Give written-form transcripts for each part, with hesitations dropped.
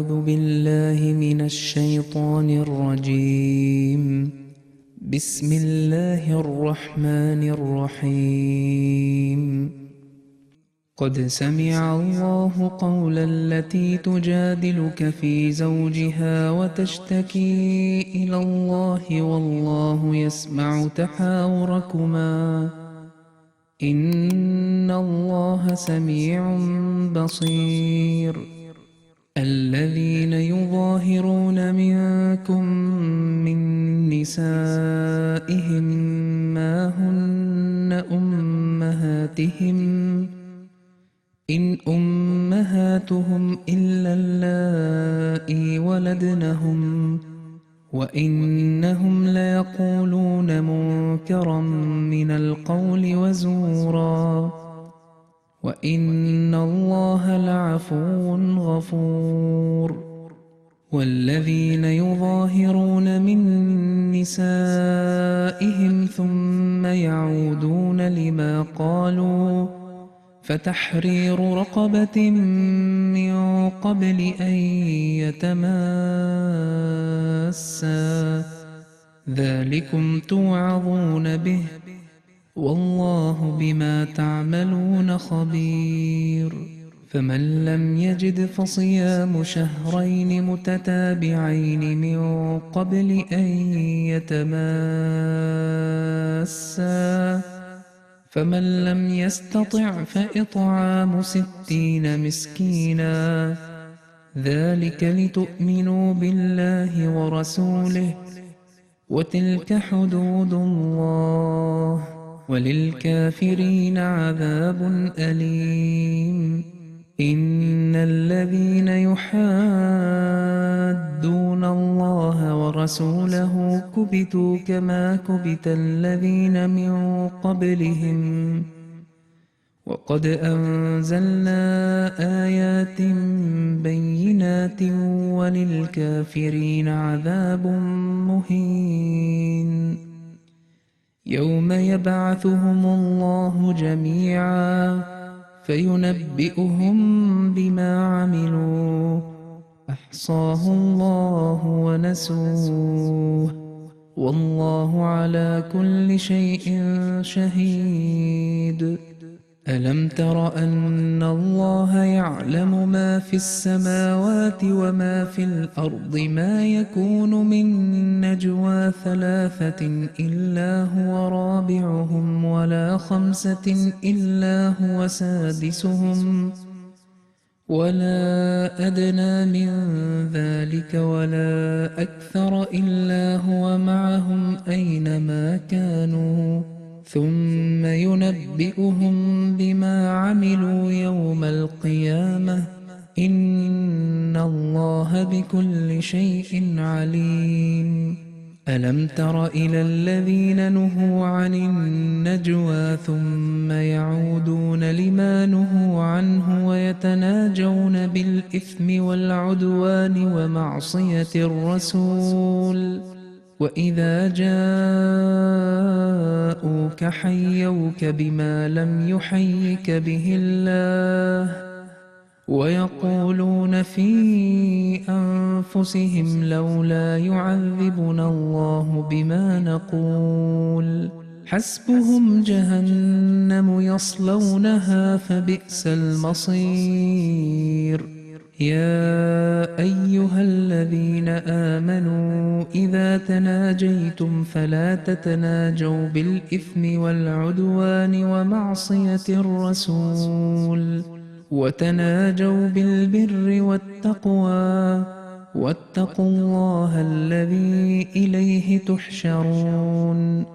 أعوذ بالله من الشيطان الرجيم. بسم الله الرحمن الرحيم. قد سمع الله قول التي تجادلك في زوجها وتشتكي إلى الله والله يسمع تحاوركما إن الله سميع بصير. الذين يظاهرون منكم من نسائهم ما هن أمهاتهم إن أمهاتهم إلا اللائي ولدنهم وإنهم ليقولون منكرا من القول وزورا وإن الله لعفو غفور. والذين يظاهرون من نسائهم ثم يعودون لما قالوا فتحرير رقبة من قبل أن يتماسا ذلكم توعظون به والله بما تعملون خبير. فمن لم يجد فصيام شهرين متتابعين من قبل أن يتماسا فمن لم يستطع فإطعام 60 مسكينا ذلك لتؤمنوا بالله ورسوله وتلك حدود الله وللكافرين عذاب أليم. إن الذين يحادون الله ورسوله كبتوا كما كبت الذين من قبلهم وقد أنزلنا آيات بينات وللكافرين عذاب مهين. يوم يبعثهم الله جميعا فينبئهم بما عملوا أحصاه الله ونسوه والله على كل شيء شهيد. ألم تر أن الله يعلم ما في السماوات وما في الأرض ما يكون من نجوى 3 إلا هو رابعهم ولا 5 إلا هو سادسهم ولا أدنى من ذلك ولا أكثر إلا هو معهم أينما كانوا ثم ينبئهم بما عملوا يوم القيامة إن الله بكل شيء عليم. ألم تر إلى الذين نهوا عن النجوى ثم يعودون لما نهوا عنه ويتناجون بالإثم والعدوان ومعصية الرسول وإذا جاءوك حيوك بما لم يحيك به الله ويقولون في أنفسهم لولا يعذبنا الله بما نقول حسبهم جهنم يصلونها فبئس المصير. يا أيها الذين آمنوا إذا تناجيتم فلا تتناجوا بالإثم والعدوان ومعصية الرسول وتناجوا بالبر والتقوى واتقوا الله الذي إليه تحشرون.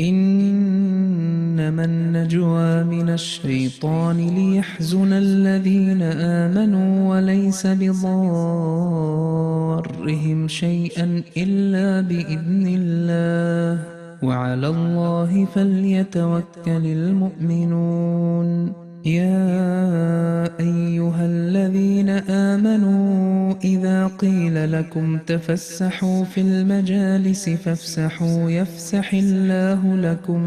إنما النجوى من الشيطان ليحزن الذين آمنوا وليس بضارهم شيئا إلا بإذن الله وعلى الله فليتوكل المؤمنون. يا أيها الذين آمنوا إذا قيل لكم تفسحوا في المجالس فافسحوا يفسح الله لكم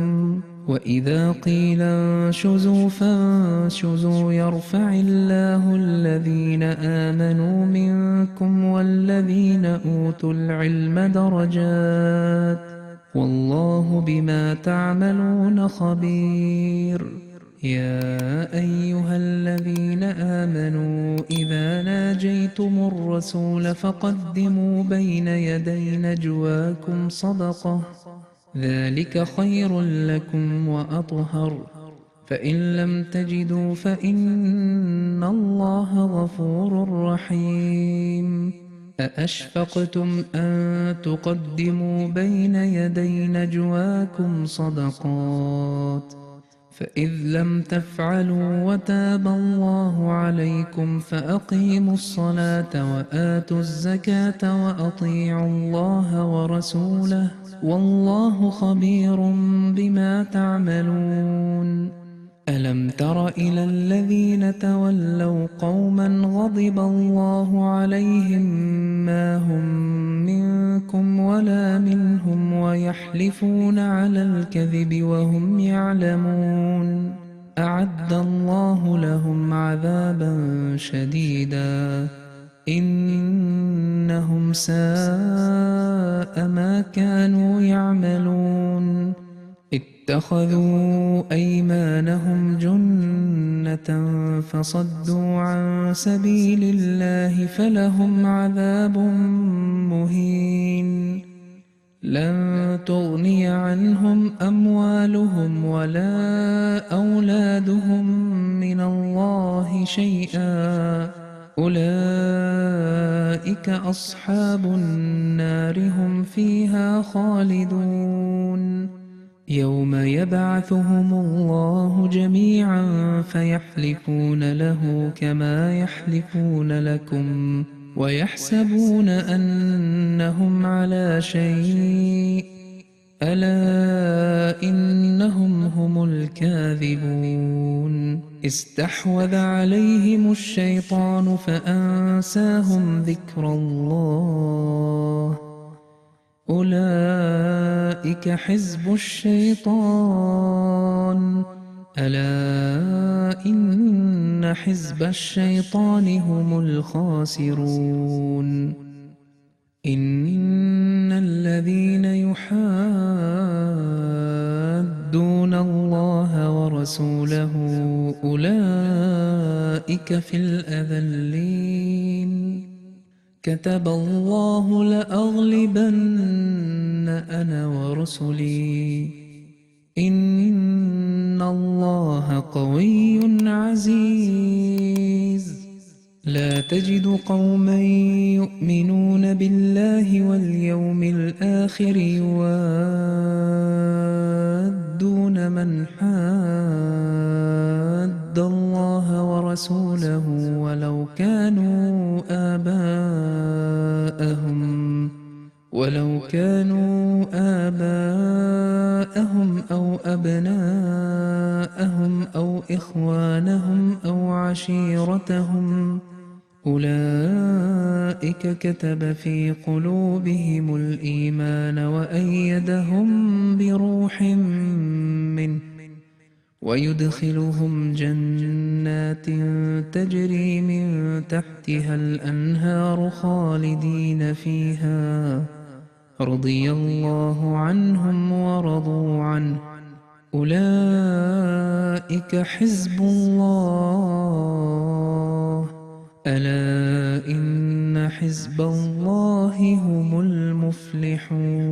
وإذا قيل انشزوا فانشزوا يرفع الله الذين آمنوا منكم والذين أوتوا العلم درجات والله بما تعملون خبير. يا أيها الذين آمنوا إذا ناجيتم الرسول فقدموا بين يدي نجواكم صدقة ذلك خير لكم وأطهر فإن لم تجدوا فإن الله غفور رحيم. أأشفقتم أن تقدموا بين يدي نجواكم صدقات فإذ لم تفعلوا وتاب الله عليكم فأقيموا الصلاة وآتوا الزكاة وأطيعوا الله ورسوله والله خبير بما تعملون. ألم تر إلى الذين تولوا قوما غضب الله عليهم ما هم منكم ولا منهم ويحلفون على الكذب وهم يعلمون أعد الله لهم عذابا شديدا إنهم ساء ما كانوا يعملون. اتخذوا أيمانهم جنة فصدوا عن سبيل الله فلهم عذاب مهين. لن تغني عنهم أموالهم ولا أولادهم من الله شيئا أولئك أصحاب النار هم فيها خالدون. يوم يبعثهم الله جميعا فيحلفون له كما يحلفون لكم ويحسبون أنهم على شيء ألا إنهم هم الكاذبون. استحوذ عليهم الشيطان فأنساهم ذكر الله أولئك حزب الشيطان ألا إن حزب الشيطان هم الخاسرون. إن الذين يحادون الله ورسوله أولئك في الأذلين. كتب الله لأغلبن أنا ورسلي إن الله قوي عزيز. لا تجد قوما يؤمنون بالله واليوم الآخر يوادون من حاد الله ورسوله ولو كانوا آباءهم أو أبناءهم أو إخوانهم أو عشيرتهم أولئك كتب في قلوبهم الإيمان وأيدهم بروح منه ويدخلهم جنات تجري من تحتها الأنهار خالدين فيها رضي الله عنهم ورضوا عنه أولئك حزب الله ألا إن حزب الله هم المفلحون.